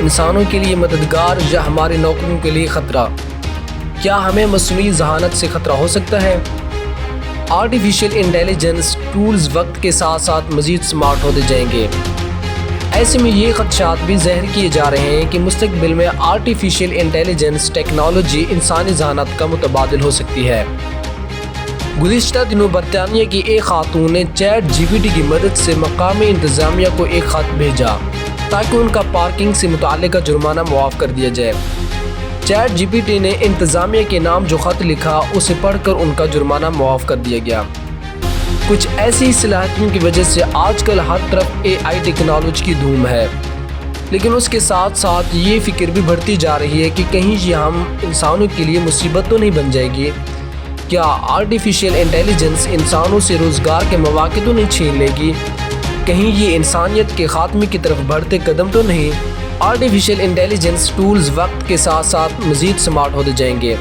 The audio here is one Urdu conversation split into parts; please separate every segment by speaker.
Speaker 1: انسانوں کے لیے مددگار یا ہمارے نوکروں کے لیے خطرہ؟ کیا ہمیں مصنوعی ذہانت سے خطرہ ہو سکتا ہے؟ آرٹیفیشل انٹیلیجنس ٹولز وقت کے ساتھ ساتھ مزید سمارٹ ہوتے جائیں گے۔ ایسے میں یہ خدشات بھی ظاہر کیے جا رہے ہیں کہ مستقبل میں آرٹیفیشل انٹیلیجنس ٹیکنالوجی انسانی ذہانت کا متبادل ہو سکتی ہے۔ گزشتہ دنوں برطانیہ کی ایک خاتون نے چیٹ جی پی ٹی کی مدد سے مقامی انتظامیہ کو ایک خط بھیجا تاکہ ان کا پارکنگ سے متعلقہ جرمانہ معاف کر دیا جائے۔ چیٹ جی پی ٹی نے انتظامیہ کے نام جو خط لکھا اسے پڑھ کر ان کا جرمانہ معاف کر دیا گیا۔ کچھ ایسی صلاحیتوں کی وجہ سے آج کل ہر طرف اے آئی ٹیکنالوجی کی دھوم ہے، لیکن اس کے ساتھ ساتھ یہ فکر بھی بڑھتی جا رہی ہے کہ کہیں یہ ہم انسانوں کے لیے مصیبت تو نہیں بن جائے گی؟ کیا آرٹیفیشل انٹیلیجنس انسانوں سے روزگار کے مواقع تو نہیں چھین لے گی؟ کہیں یہ انسانیت کے خاتمے کی طرف بڑھتے قدم تو نہیں؟ آرٹیفیشل انٹیلیجنس ٹولز وقت کے ساتھ ساتھ مزید سمارٹ ہوتے جائیں گے۔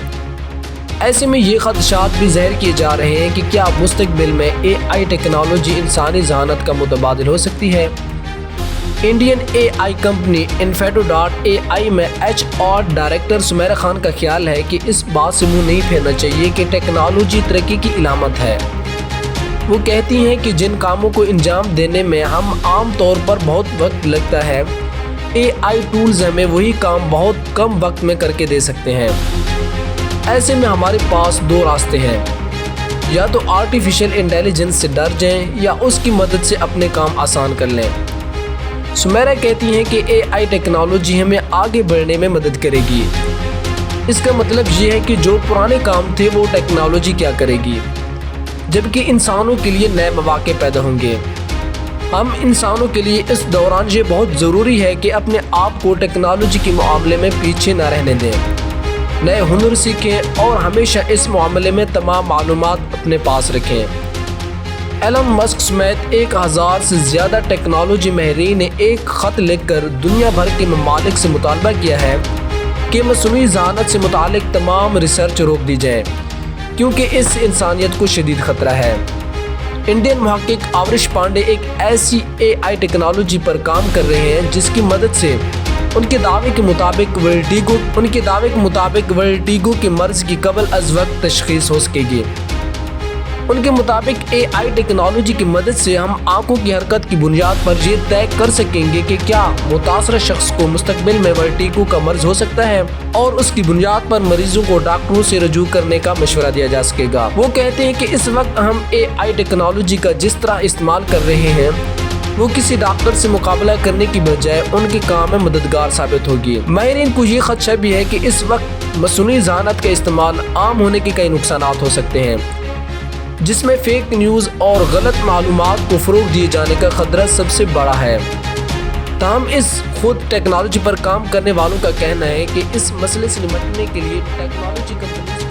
Speaker 1: ایسے میں یہ خدشات بھی ظاہر کیے جا رہے ہیں کہ کیا مستقبل میں اے آئی ٹیکنالوجی انسانی ذہانت کا متبادل ہو سکتی ہے؟ انڈین اے آئی کمپنی Infeto.ai میں H R director Samira Khan کا خیال ہے کہ اس بات سے منہ نہیں پھیرنا چاہیے کہ ٹیکنالوجی ترقی کی علامت ہے۔ وہ کہتی ہیں کہ جن کاموں کو انجام دینے میں ہم عام طور پر بہت وقت لگتا ہے، اے آئی ٹولز ہمیں وہی کام بہت کم وقت میں کر کے دے سکتے ہیں۔ ایسے میں ہمارے پاس دو راستے ہیں، یا تو آرٹیفیشل انٹیلیجنس سے ڈر جائیں یا اس کی مدد سے اپنے کام آسان کر لیں۔ سمیرا کہتی ہیں کہ اے آئی ٹیکنالوجی ہمیں آگے بڑھنے میں مدد کرے گی۔ اس کا مطلب یہ ہے کہ جو پرانے کام تھے وہ ٹیکنالوجی کیا کرے گی، جبکہ انسانوں کے لیے نئے مواقع پیدا ہوں گے۔ ہم انسانوں کے لیے اس دوران یہ بہت ضروری ہے کہ اپنے آپ کو ٹیکنالوجی کے معاملے میں پیچھے نہ رہنے دیں، نئے ہنر سیکھیں اور ہمیشہ اس معاملے میں تمام معلومات اپنے پاس رکھیں۔ ایلن مسک سمیت 1000 سے زیادہ ٹیکنالوجی ماہرین نے ایک خط لکھ کر دنیا بھر کے ممالک سے مطالبہ کیا ہے کہ مصنوعی ذہانت سے متعلق تمام ریسرچ روک دی جائے، کیونکہ اس سے انسانیت کو شدید خطرہ ہے۔ انڈین محقق آورش پانڈے ایک ایسی اے آئی ٹیکنالوجی پر کام کر رہے ہیں جس کی مدد سے ان کے دعوے کے مطابق ورٹیگو کے مرض کی قبل از وقت تشخیص ہو سکے گی۔ ان کے مطابق اے آئی ٹیکنالوجی کی مدد سے ہم آنکھوں کی حرکت کی بنیاد پر یہ طے کر سکیں گے کہ کیا متاثرہ شخص کو مستقبل میں ورٹیگو کا مرض ہو سکتا ہے، اور اس کی بنیاد پر مریضوں کو ڈاکٹروں سے رجوع کرنے کا مشورہ دیا جا سکے گا۔ وہ کہتے ہیں کہ اس وقت ہم اے آئی ٹیکنالوجی کا جس طرح استعمال کر رہے ہیں وہ کسی ڈاکٹر سے مقابلہ کرنے کی بجائے ان کے کام میں مددگار ثابت ہوگی۔ ماہرین کو یہ خدشہ بھی ہے کہ اس وقت مصنوعی ذہانت کا استعمال عام ہونے کے کئی نقصانات ہو سکتے ہیں، جس میں فیک نیوز اور غلط معلومات کو فروغ دیے جانے کا خطرہ سب سے بڑا ہے۔ تاہم اس خود ٹیکنالوجی پر کام کرنے والوں کا کہنا ہے کہ اس مسئلے سے نمٹنے کے لیے ٹیکنالوجی کمپنیز